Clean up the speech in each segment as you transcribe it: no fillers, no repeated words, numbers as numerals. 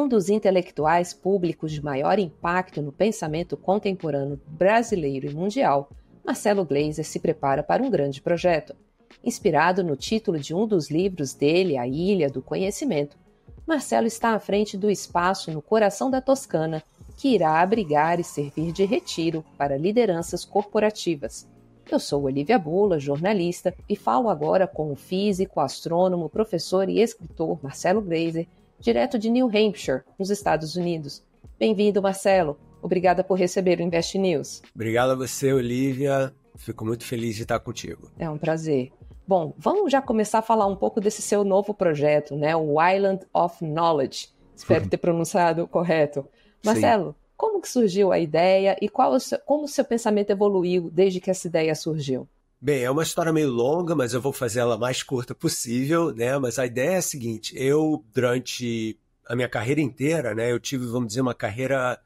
Um dos intelectuais públicos de maior impacto no pensamento contemporâneo brasileiro e mundial, Marcelo Gleiser se prepara para um grande projeto. Inspirado no título de um dos livros dele, A Ilha do Conhecimento, Marcelo está à frente do espaço no coração da Toscana, que irá abrigar e servir de retiro para lideranças corporativas. Eu sou Olivia Bula, jornalista, e falo agora com o físico, astrônomo, professor e escritor Marcelo Gleiser, direto de New Hampshire, nos Estados Unidos. Bem-vindo, Marcelo. Obrigada por receber o Invest News. Obrigado a você, Olivia. Fico muito feliz de estar contigo. É um prazer. Bom, vamos já começar a falar um pouco desse seu novo projeto, né? O Island of Knowledge. Espero ter pronunciado correto. Marcelo, sim. Como que surgiu a ideia e como o seu pensamento evoluiu desde que essa ideia surgiu? Bem, é uma história meio longa, mas eu vou fazer ela mais curta possível, né? Mas a ideia é a seguinte, durante a minha carreira inteira, né, eu tive, vamos dizer, uma carreira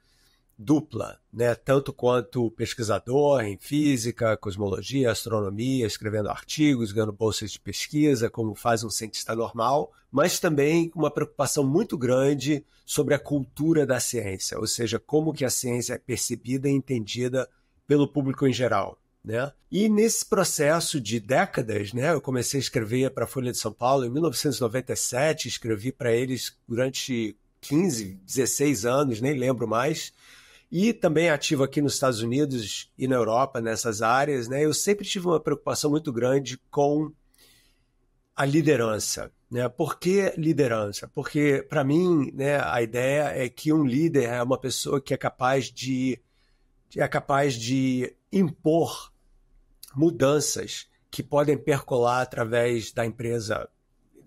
dupla, né? Tanto quanto pesquisador em física, cosmologia, astronomia, escrevendo artigos, ganhando bolsas de pesquisa, como faz um cientista normal, mas também com uma preocupação muito grande sobre a cultura da ciência, ou seja, como que a ciência é percebida e entendida pelo público em geral, né? E nesse processo de décadas, né, eu comecei a escrever para a Folha de São Paulo em 1997, escrevi para eles durante 15, 16 anos, nem lembro mais, e também ativo aqui nos Estados Unidos e na Europa, nessas áreas, né? Eu sempre tive uma preocupação muito grande com a liderança, né? Por que liderança? Porque, para mim, né, a ideia é que um líder é uma pessoa que é capaz de impor mudanças que podem percolar através da empresa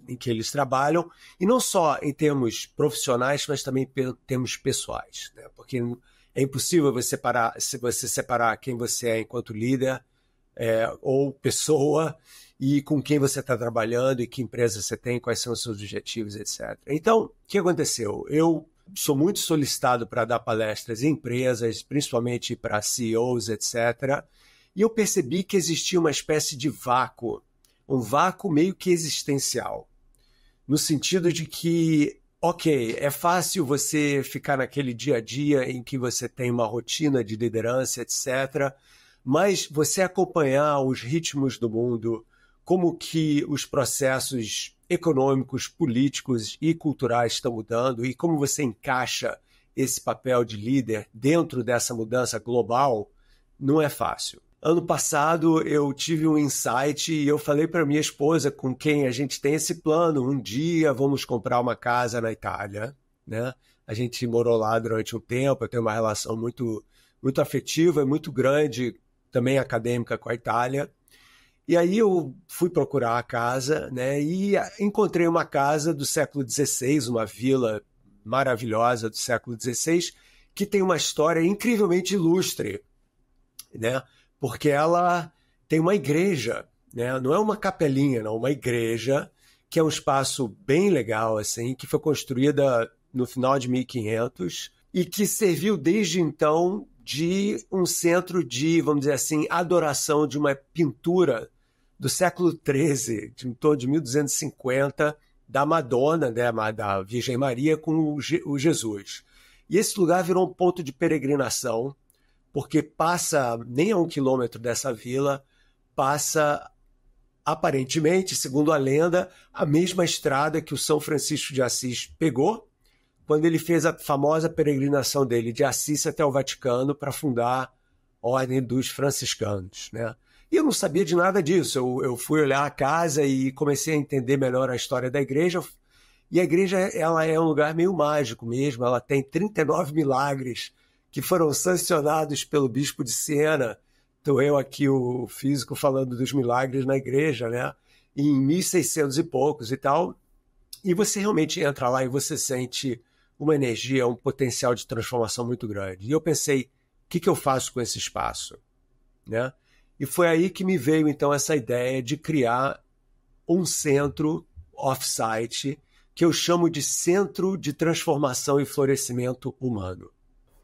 em que eles trabalham, e não só em termos profissionais, mas também em termos pessoais, né? Porque é impossível você separar quem você é enquanto líder ou pessoa e com quem você está trabalhando e que empresa você tem, quais são os seus objetivos, etc. Então, o que aconteceu? Eu sou muito solicitado para dar palestras em empresas, principalmente para CEOs, etc. E eu percebi que existia uma espécie de vácuo, um vácuo meio que existencial, no sentido de que ok, é fácil você ficar naquele dia a dia em que você tem uma rotina de liderança, etc., mas você acompanhar os ritmos do mundo, como que os processos econômicos, políticos e culturais estão mudando e como você encaixa esse papel de líder dentro dessa mudança global, não é fácil. Ano passado eu tive um insight e eu falei para minha esposa, com quem a gente tem esse plano, um dia vamos comprar uma casa na Itália, né? A gente morou lá durante um tempo, eu tenho uma relação muito, muito afetiva e muito grande, também acadêmica, com a Itália. E aí eu fui procurar a casa, né? E encontrei uma casa do século XVI, uma vila maravilhosa do século XVI, que tem uma história incrivelmente ilustre, né? Porque ela tem uma igreja, né? Não é uma capelinha, não, uma igreja, que é um espaço bem legal, assim, que foi construída no final de 1500 e que serviu desde então de um centro de, vamos dizer assim, adoração de uma pintura do século XIII, em torno de 1250, da Madonna, né? Da Virgem Maria com o Jesus. E esse lugar virou um ponto de peregrinação, porque passa nem a 1 quilômetro dessa vila, passa, aparentemente, segundo a lenda, a mesma estrada que o São Francisco de Assis pegou quando ele fez a famosa peregrinação dele de Assis até o Vaticano para fundar a Ordem dos Franciscanos, né? E eu não sabia de nada disso. Eu fui olhar a casa e comecei a entender melhor a história da igreja. E a igreja, ela é um lugar meio mágico mesmo. Ela tem 39 milagres que foram sancionados pelo bispo de Siena. Estou eu aqui, o físico, falando dos milagres na igreja, né? Em 1600 e poucos e tal. E você realmente entra lá e você sente uma energia, um potencial de transformação muito grande. E eu pensei, o que eu faço com esse espaço, né? E foi aí que me veio, então, essa ideia de criar um centro off-site que eu chamo de Centro de Transformação e Florescimento Humano.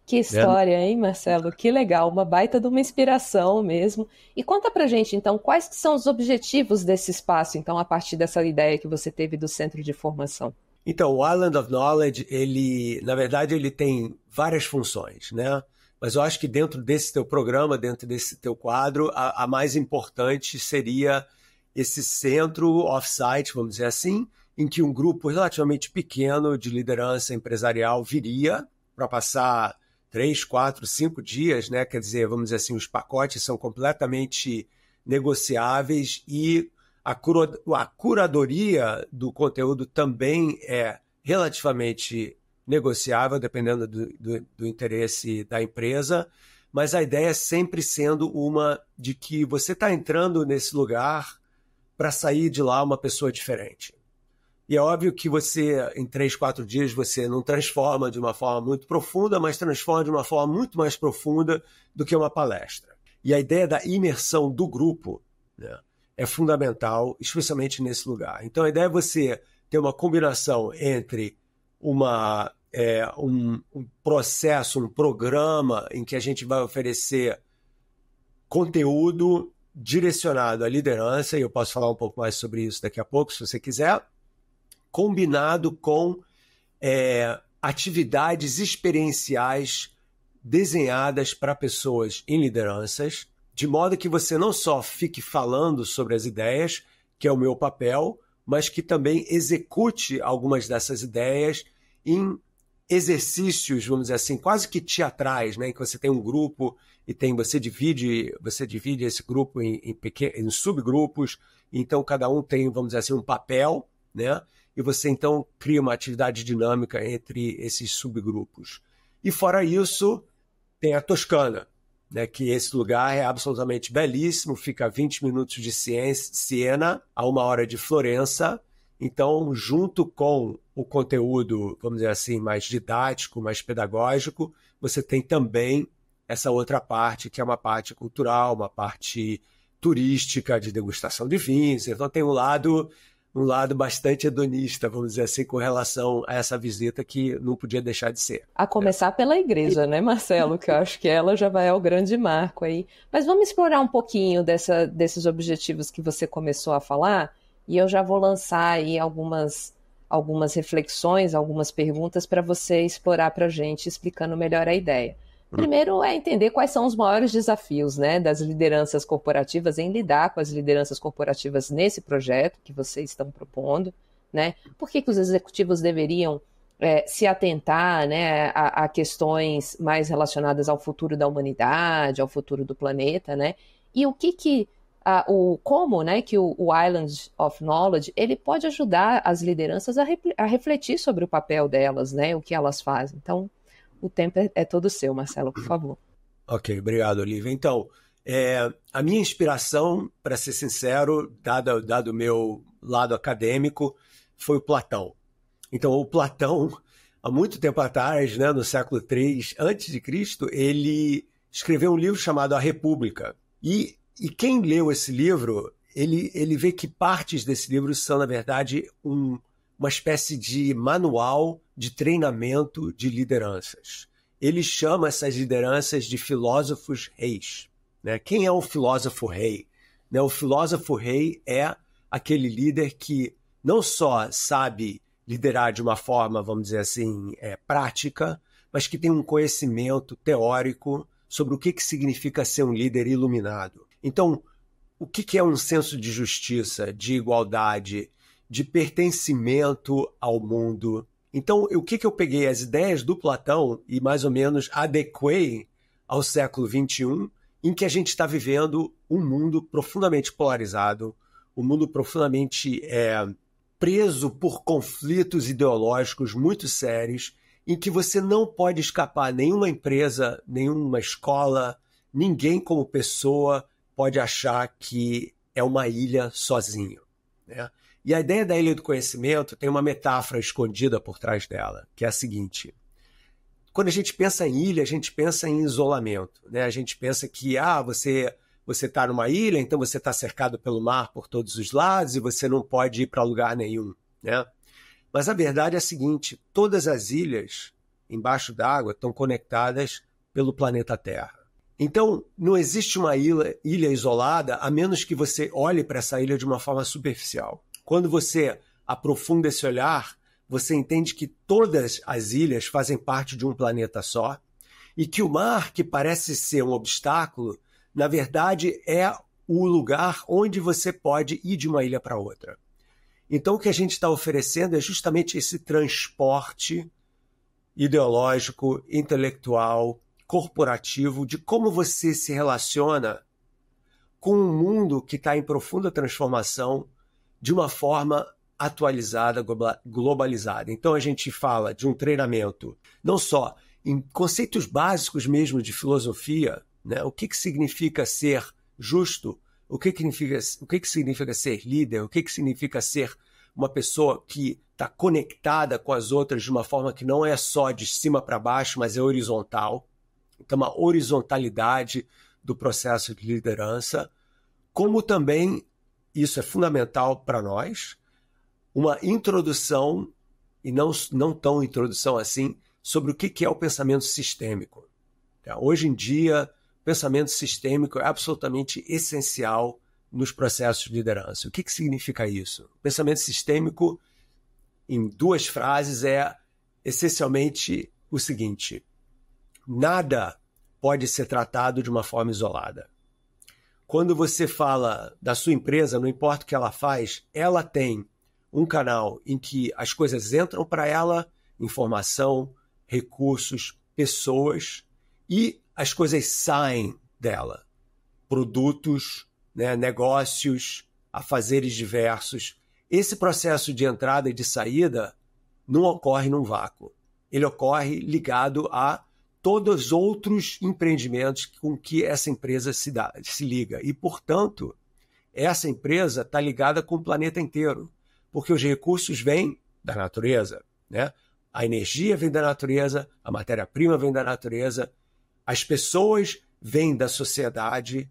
Que história, hein, Marcelo? Que legal, uma baita de uma inspiração mesmo. E conta pra gente, então, quais que são os objetivos desse espaço, então, a partir dessa ideia que você teve do centro de formação? Então, o Island of Knowledge, na verdade, ele tem várias funções, né? Mas eu acho que dentro desse teu programa, dentro desse teu quadro, a mais importante seria esse centro off-site, vamos dizer assim, em que um grupo relativamente pequeno de liderança empresarial viria para passar 3, 4, 5 dias, né? Quer dizer, vamos dizer assim, os pacotes são completamente negociáveis e a curadoria do conteúdo também é relativamente negociável, dependendo do interesse da empresa, mas a ideia é sempre sendo uma de que você está entrando nesse lugar para sair de lá uma pessoa diferente. E é óbvio que você, em 3, 4 dias, você não transforma de uma forma muito profunda, mas transforma de uma forma muito mais profunda do que uma palestra. E a ideia da imersão do grupo, né, é fundamental, especialmente nesse lugar. Então, a ideia é você ter uma combinação entre um processo, um programa em que a gente vai oferecer conteúdo direcionado à liderança, e eu posso falar um pouco mais sobre isso daqui a pouco, se você quiser, combinado com atividades experienciais desenhadas para pessoas em lideranças, de modo que você não só fique falando sobre as ideias, que é o meu papel, mas que também execute algumas dessas ideias em exercícios, vamos dizer assim, quase que teatrais, né? Em que você tem um grupo e você divide esse grupo em subgrupos, então cada um tem, vamos dizer assim, um papel, né? E você então cria uma atividade dinâmica entre esses subgrupos. E fora isso, tem a Toscana, né, que esse lugar é absolutamente belíssimo, fica a 20 minutos de Siena, a 1 hora de Florença. Então, junto com o conteúdo, vamos dizer assim, mais didático, mais pedagógico, você tem também essa outra parte, que é uma parte cultural, uma parte turística, de degustação de vinhos. Então, tem um lado bastante hedonista, vamos dizer assim, com relação a essa visita que não podia deixar de ser. A começar pela igreja, né, Marcelo? Que eu acho que ela já vai ao grande marco aí. Mas vamos explorar um pouquinho desses objetivos que você começou a falar, e eu já vou lançar aí algumas reflexões, algumas perguntas para você explorar para a gente, explicando melhor a ideia. Primeiro é entender quais são os maiores desafios, né, das lideranças corporativas em lidar com as lideranças corporativas nesse projeto que vocês estão propondo, né? Por que os executivos deveriam se atentar, né, a questões mais relacionadas ao futuro da humanidade, ao futuro do planeta, né? E como, né, que o Island of Knowledge ele pode ajudar as lideranças a refletir sobre o papel delas, né, o que elas fazem. Então, o tempo é todo seu, Marcelo, por favor. Ok, obrigado, Olivia. Então, a minha inspiração, para ser sincero, dado o meu lado acadêmico, foi o Platão. Então, o Platão, há muito tempo atrás, né, no século III a.C., ele escreveu um livro chamado A República. E quem leu esse livro, ele vê que partes desse livro são, na verdade, uma espécie de manual de treinamento de lideranças. Ele chama essas lideranças de filósofos reis, né? Quem é um filósofo rei? Né? O filósofo rei é aquele líder que não só sabe liderar de uma forma, vamos dizer assim, prática, mas que tem um conhecimento teórico sobre o que significa ser um líder iluminado. Então, o que é um senso de justiça, de igualdade, de pertencimento ao mundo? Então, o que eu peguei? As ideias do Platão e mais ou menos adequei ao século XXI, em que a gente está vivendo um mundo profundamente polarizado, um mundo profundamente preso por conflitos ideológicos muito sérios, em que você não pode escapar, nenhuma empresa, nenhuma escola, ninguém como pessoa pode achar que é uma ilha sozinho, né? E a ideia da ilha do conhecimento tem uma metáfora escondida por trás dela, que é a seguinte: quando a gente pensa em ilha, a gente pensa em isolamento, né? A gente pensa que você está numa ilha, então você está cercado pelo mar por todos os lados e você não pode ir para lugar nenhum, né? Mas a verdade é a seguinte: todas as ilhas embaixo d'água estão conectadas pelo planeta Terra. Então, não existe uma ilha isolada, a menos que você olhe para essa ilha de uma forma superficial. Quando você aprofunda esse olhar, você entende que todas as ilhas fazem parte de um planeta só e que o mar, que parece ser um obstáculo, na verdade é o lugar onde você pode ir de uma ilha para outra. Então, o que a gente está oferecendo é justamente esse transporte ideológico, intelectual, corporativo, de como você se relaciona com um mundo que está em profunda transformação de uma forma atualizada, globalizada. Então, a gente fala de um treinamento, não só em conceitos básicos mesmo de filosofia, né? O que significa ser justo, o que significa ser líder, o que significa ser uma pessoa que está conectada com as outras de uma forma que não é só de cima para baixo, mas é horizontal. Então, uma horizontalidade do processo de liderança, como também, isso é fundamental para nós, uma introdução, e não tão introdução assim, sobre o que é o pensamento sistêmico. Hoje em dia, o pensamento sistêmico é absolutamente essencial nos processos de liderança. O que significa isso? O pensamento sistêmico, em 2 frases, é essencialmente o seguinte: nada pode ser tratado de uma forma isolada. Quando você fala da sua empresa, não importa o que ela faz, ela tem um canal em que as coisas entram para ela, informação, recursos, pessoas, e as coisas saem dela. Produtos, né, negócios, afazeres diversos. Esse processo de entrada e de saída não ocorre num vácuo. Ele ocorre ligado a todos os outros empreendimentos com que essa empresa se liga. E, portanto, essa empresa está ligada com o planeta inteiro, porque os recursos vêm da natureza, né? A energia vem da natureza, a matéria-prima vem da natureza, as pessoas vêm da sociedade,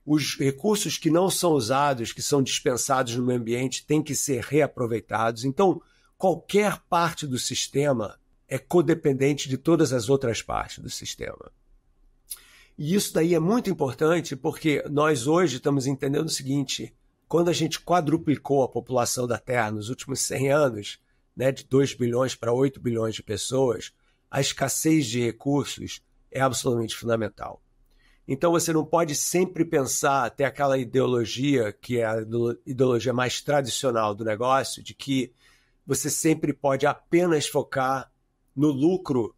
os recursos que não são usados, que são dispensados no meio ambiente, têm que ser reaproveitados. Então, qualquer parte do sistema é codependente de todas as outras partes do sistema. E isso daí é muito importante porque nós hoje estamos entendendo o seguinte: quando a gente quadruplicou a população da Terra nos últimos 100 anos, né, de 2 bilhões para 8 bilhões de pessoas, a escassez de recursos é absolutamente fundamental. Então você não pode sempre pensar, até aquela ideologia, que é a ideologia mais tradicional do negócio, de que você sempre pode apenas focar no lucro,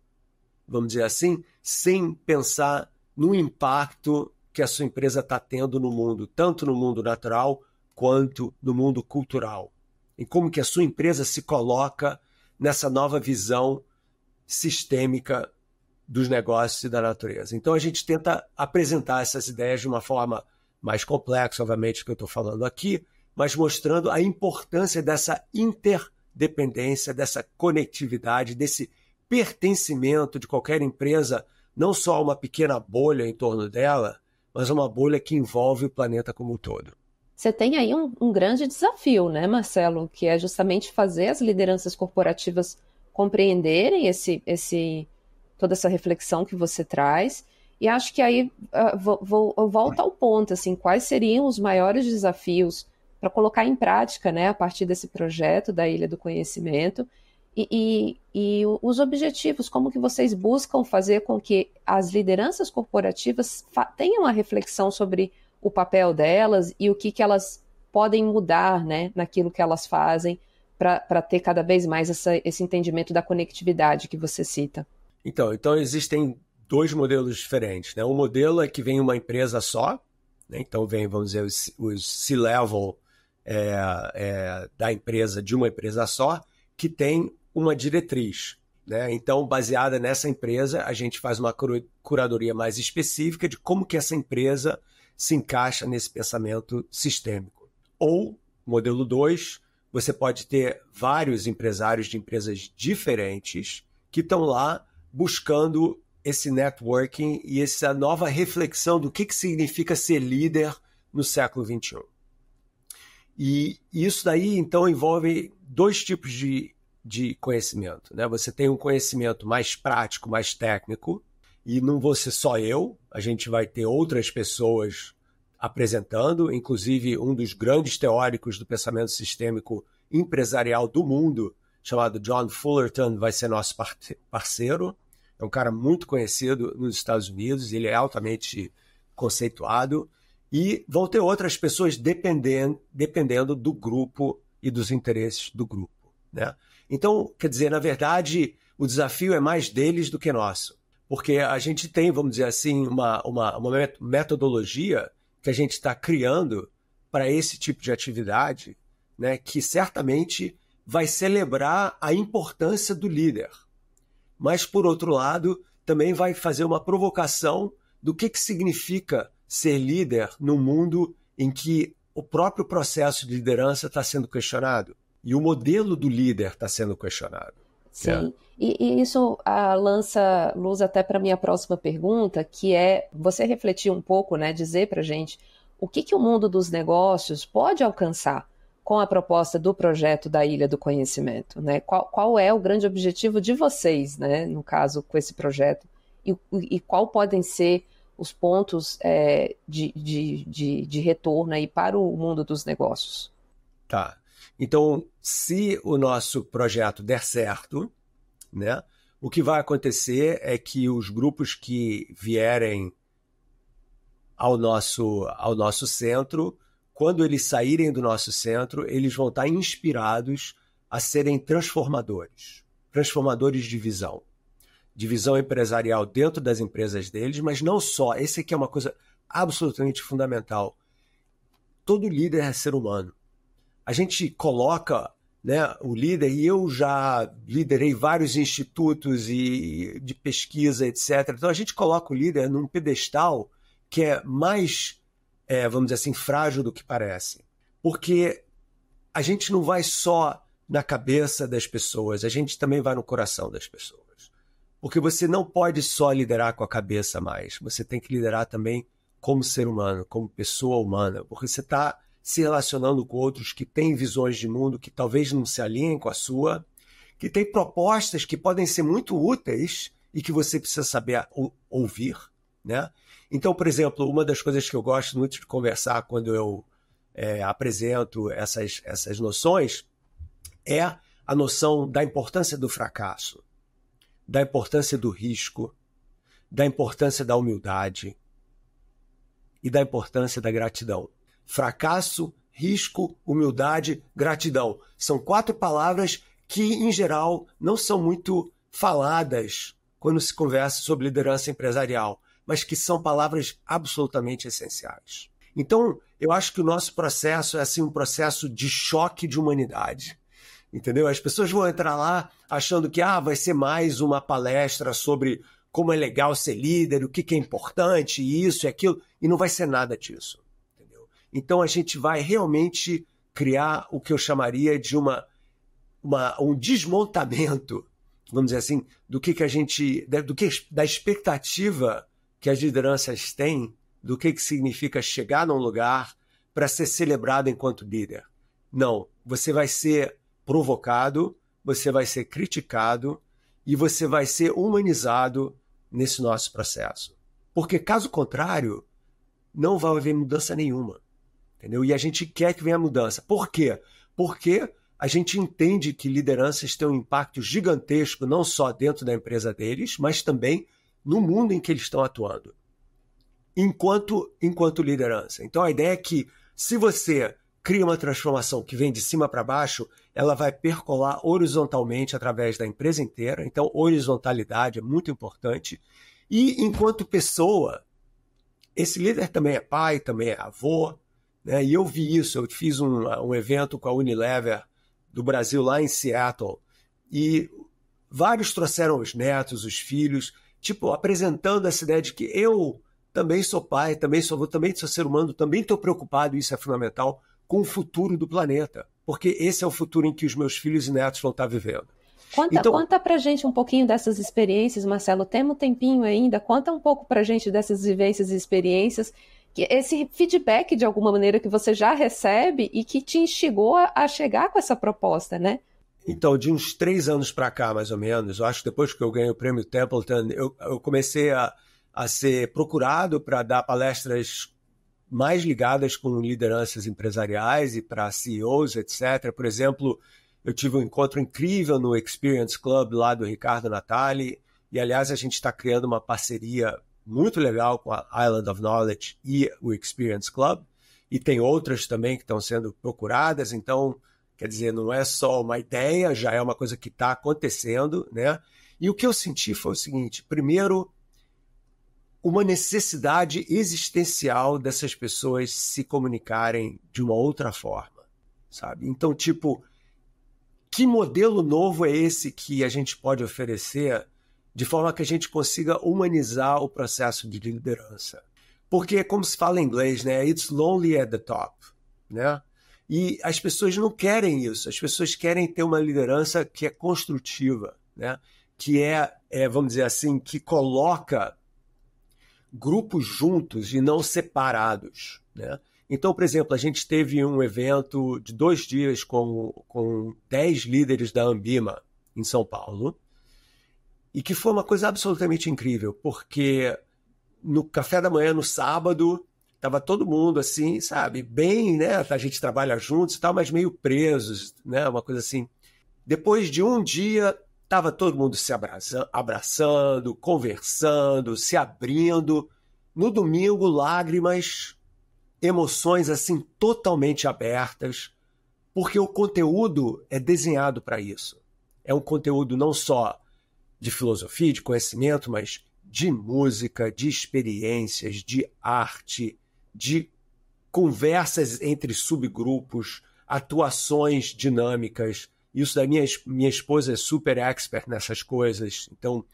vamos dizer assim, sem pensar no impacto que a sua empresa está tendo no mundo, tanto no mundo natural quanto no mundo cultural. E como que a sua empresa se coloca nessa nova visão sistêmica dos negócios e da natureza. Então a gente tenta apresentar essas ideias de uma forma mais complexa, obviamente, que eu estou falando aqui, mas mostrando a importância dessa interdependência, dessa conectividade, desse pertencimento de qualquer empresa, não só a uma pequena bolha em torno dela, mas uma bolha que envolve o planeta como um todo. Você tem aí um grande desafio, né, Marcelo, que é justamente fazer as lideranças corporativas compreenderem toda essa reflexão que você traz. E acho que aí eu volto ao ponto, assim, quais seriam os maiores desafios para colocar em prática, né, a partir desse projeto da Ilha do Conhecimento e os objetivos, como que vocês buscam fazer com que as lideranças corporativas tenham uma reflexão sobre o papel delas e o que elas podem mudar, né, naquilo que elas fazem para ter cada vez mais esse entendimento da conectividade que você cita. Então existem 2 modelos diferentes, né? Um modelo é que vem uma empresa só, né? Então vem, vamos dizer, os C-level da empresa, de uma empresa só, que tem uma diretriz, né? Então, baseada nessa empresa, a gente faz uma curadoria mais específica de como que essa empresa se encaixa nesse pensamento sistêmico. Ou, modelo 2, você pode ter vários empresários de empresas diferentes que estão lá buscando esse networking e essa nova reflexão do que significa ser líder no século XXI. E isso daí, então, envolve 2 tipos de conhecimento, né? Você tem um conhecimento mais prático, mais técnico, e não vou ser só eu, a gente vai ter outras pessoas apresentando, inclusive um dos grandes teóricos do pensamento sistêmico empresarial do mundo chamado John Fullerton, vai ser nosso parceiro. É um cara muito conhecido nos Estados Unidos, ele é altamente conceituado. E vão ter outras pessoas dependendo do grupo e dos interesses do grupo, né? Então, quer dizer, na verdade, o desafio é mais deles do que nosso. Porque a gente tem, vamos dizer assim, uma metodologia que a gente está criando para esse tipo de atividade, né, que certamente vai celebrar a importância do líder. Mas, por outro lado, também vai fazer uma provocação do que significa ser líder num mundo em que o próprio processo de liderança está sendo questionado e o modelo do líder está sendo questionado. Sim, e isso lança luz até para a minha próxima pergunta, que é você refletir um pouco, né, dizer para a gente o que o mundo dos negócios pode alcançar com a proposta do projeto da Ilha do Conhecimento, né? Qual é o grande objetivo de vocês, né, no caso, com esse projeto, e qual podem ser os pontos de retorno aí para o mundo dos negócios? Tá. Então, se o nosso projeto der certo, né, o que vai acontecer é que os grupos que vierem ao nosso centro, quando eles saírem do nosso centro, eles vão estar inspirados a serem transformadores de visão empresarial dentro das empresas deles, mas não só. Esse aqui é uma coisa absolutamente fundamental. Todo líder é ser humano. A gente coloca, né, o líder, e eu já liderei vários institutos de pesquisa, etc. Então a gente coloca o líder num pedestal que é mais, vamos dizer assim, frágil do que parece. Porque a gente não vai só na cabeça das pessoas, a gente também vai no coração das pessoas. Porque você não pode só liderar com a cabeça mais, você tem que liderar também como ser humano, como pessoa humana, porque você está se relacionando com outros que têm visões de mundo que talvez não se alinhem com a sua, que têm propostas que podem ser muito úteis e que você precisa saber ouvir, né? Então, por exemplo, uma das coisas que eu gosto muito de conversar quando eu apresento essas noções é a noção da importância do fracasso, da importância do risco, da importância da humildade e da importância da gratidão. Fracasso, risco, humildade, gratidão. São 4 palavras que, em geral, não são muito faladas quando se conversa sobre liderança empresarial, mas que são palavras absolutamente essenciais. Então, eu acho que o nosso processo é assim, um processo de choque de humanidade. Entendeu? As pessoas vão entrar lá achando que vai ser mais uma palestra sobre como é legal ser líder, o que é importante, isso e aquilo, e não vai ser nada disso. Entendeu? Então a gente vai realmente criar o que eu chamaria de um desmontamento, vamos dizer assim, da expectativa que as lideranças têm, do que significa chegar num lugar para ser celebrado enquanto líder. Não, você vai ser provocado, você vai ser criticado e você vai ser humanizado nesse nosso processo. Porque, caso contrário, não vai haver mudança nenhuma. Entendeu? E a gente quer que venha mudança. Por quê? Porque a gente entende que lideranças têm um impacto gigantesco, não só dentro da empresa deles, mas também no mundo em que eles estão atuando. Enquanto liderança. Então, a ideia é que, se você cria uma transformação que vem de cima para baixo, ela vai percolar horizontalmente através da empresa inteira. Então, horizontalidade é muito importante. E, enquanto pessoa, esse líder também é pai, também é avô, né? E eu vi isso, eu fiz um evento com a Unilever do Brasil lá em Seattle, e vários trouxeram os netos, os filhos, apresentando essa ideia de que eu também sou pai, também sou avô, também sou ser humano, também estou preocupado, isso é fundamental, com o futuro do planeta, porque esse é o futuro em que os meus filhos e netos vão estar vivendo. Conta pra gente um pouquinho dessas experiências, Marcelo. Temos um tempinho ainda. Conta um pouco pra gente dessas vivências e experiências, esse feedback, de alguma maneira, que você já recebe e que te instigou a chegar com essa proposta, né? Então, de uns 3 anos para cá, mais ou menos, eu acho que depois que eu ganhei o prêmio Templeton, eu comecei a ser procurado para dar palestras mais ligadas com lideranças empresariais e para CEOs, etc. Por exemplo, Eu tive um encontro incrível no Experience Club lá do Ricardo Natali, e aliás a gente está criando uma parceria muito legal com a Island of Knowledge e o Experience Club, e tem outras também que estão sendo procuradas, então, quer dizer, não é só uma ideia, já é uma coisa que está acontecendo, né? E o que eu senti foi o seguinte: primeiro, uma necessidade existencial dessas pessoas se comunicarem de uma outra forma, sabe? Então, tipo, que modelo novo é esse que a gente pode oferecer de forma que a gente consiga humanizar o processo de liderança? Porque, como se fala em inglês, né? It's lonely at the top, né? E as pessoas não querem isso. As pessoas querem ter uma liderança que é construtiva, né? Que vamos dizer assim, que coloca grupos juntos e não separados, né? Então, por exemplo, a gente teve um evento de 2 dias com 10 líderes da Ambima em São Paulo, e que foi uma coisa absolutamente incrível, porque no café da manhã, no sábado, estava todo mundo assim, sabe, bem, né? A gente trabalha juntos e tal, mas meio presos, né? Uma coisa assim. Depois de um dia, estava todo mundo se abraçando, conversando, se abrindo. No domingo, lágrimas, emoções assim totalmente abertas, porque o conteúdo é desenhado para isso. É um conteúdo não só de filosofia, de conhecimento, mas de música, de experiências, de arte, de conversas entre subgrupos, atuações dinâmicas. Isso da minha esposa é super expert nessas coisas. Então,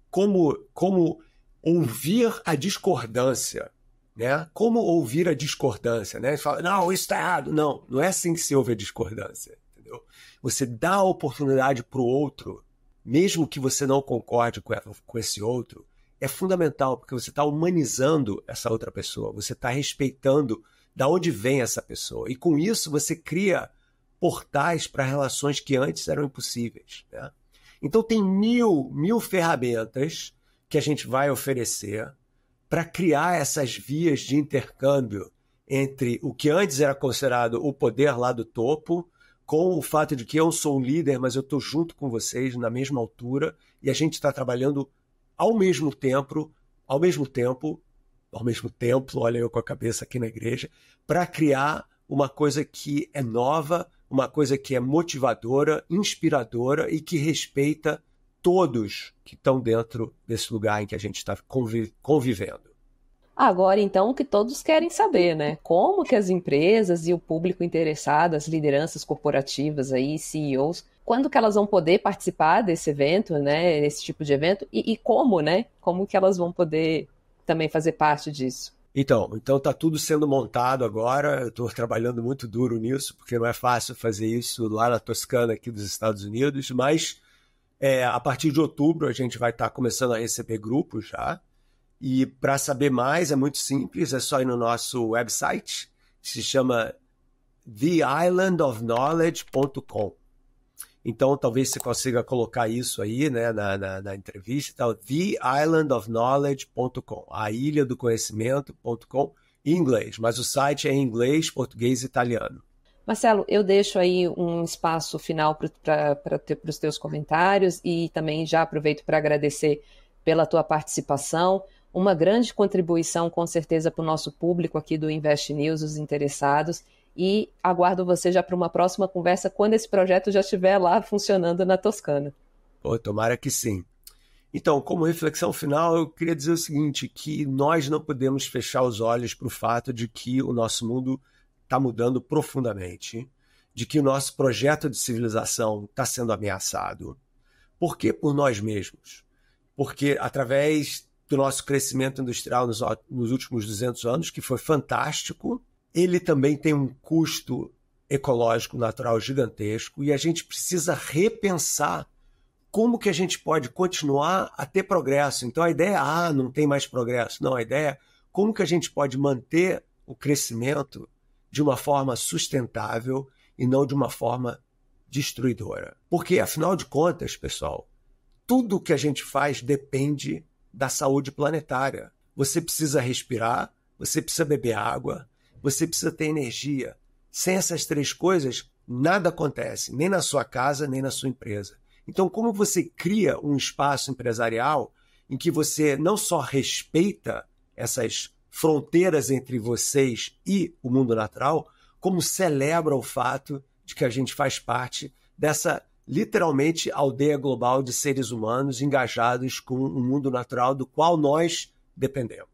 como ouvir a discordância, né? Como ouvir a discordância, né? Você fala, não, isso está errado. Não, não é assim que se ouve a discordância, entendeu? Você dá a oportunidade para o outro, mesmo que você não concorde com esse outro, é fundamental, porque você está humanizando essa outra pessoa, você está respeitando de onde vem essa pessoa. E com isso você cria portais para relações que antes eram impossíveis, né? Então tem mil ferramentas que a gente vai oferecer para criar essas vias de intercâmbio entre o que antes era considerado o poder lá do topo, com o fato de que eu sou um líder, mas eu estou junto com vocês na mesma altura, e a gente está trabalhando ao mesmo tempo, olha eu com a cabeça aqui na igreja, para criar uma coisa que é nova, uma coisa que é motivadora, inspiradora e que respeita todos que estão dentro desse lugar em que a gente está convivendo. Agora, então, o que todos querem saber, né? Como que as empresas e o público interessado, as lideranças corporativas aí, CEOs, quando que elas vão poder participar desse evento, né? Esse tipo de evento, e como, né? Como que elas vão poder também fazer parte disso? Então tá tudo sendo montado agora. Eu estou trabalhando muito duro nisso, porque não é fácil fazer isso lá na Toscana, aqui dos Estados Unidos, mas a partir de outubro a gente vai estar começando a receber grupos já. E para saber mais é muito simples, é só ir no nosso website, que se chama theislandofknowledge.com. Então talvez você consiga colocar isso aí, né, na entrevista, então, theislandofknowledge.com, a ilha do conhecimento.com, em inglês, mas o site é em inglês, português e italiano. Marcelo, eu deixo aí um espaço final para os teus comentários e também já aproveito para agradecer pela tua participação. Uma grande contribuição, com certeza, para o nosso público aqui do Invest News, os interessados, e aguardo você já para uma próxima conversa quando esse projeto já estiver lá funcionando na Toscana. Pô, tomara que sim. Então, como reflexão final, eu queria dizer o seguinte, que nós não podemos fechar os olhos para o fato de que o nosso mundo está mudando profundamente, de que o nosso projeto de civilização está sendo ameaçado. Por quê? Por nós mesmos. Porque através do nosso crescimento industrial nos últimos 200 anos, que foi fantástico, ele também tem um custo ecológico natural gigantesco e a gente precisa repensar como que a gente pode continuar a ter progresso. Então a ideia é, não tem mais progresso. Não, a ideia é como que a gente pode manter o crescimento de uma forma sustentável e não de uma forma destruidora. Porque, afinal de contas, pessoal, tudo que a gente faz depende da saúde planetária. Você precisa respirar, você precisa beber água, você precisa ter energia. Sem essas 3 coisas, nada acontece, nem na sua casa, nem na sua empresa. Então, como você cria um espaço empresarial em que você não só respeita essas fronteiras entre vocês e o mundo natural, como celebra o fato de que a gente faz parte dessa, literalmente, aldeia global de seres humanos engajados com o mundo natural do qual nós dependemos.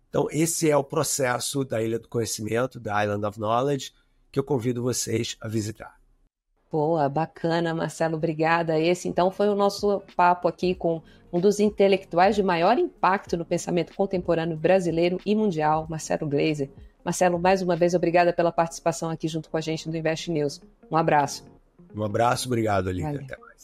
Então, esse é o processo da Ilha do Conhecimento, da Island of Knowledge, que eu convido vocês a visitar. Boa, bacana, Marcelo, obrigada. Esse, então, foi o nosso papo aqui com um dos intelectuais de maior impacto no pensamento contemporâneo brasileiro e mundial, Marcelo Gleiser. Marcelo, mais uma vez, obrigada pela participação aqui junto com a gente do Invest News. Um abraço. Um abraço, obrigado, Olivia. Valeu. Até mais.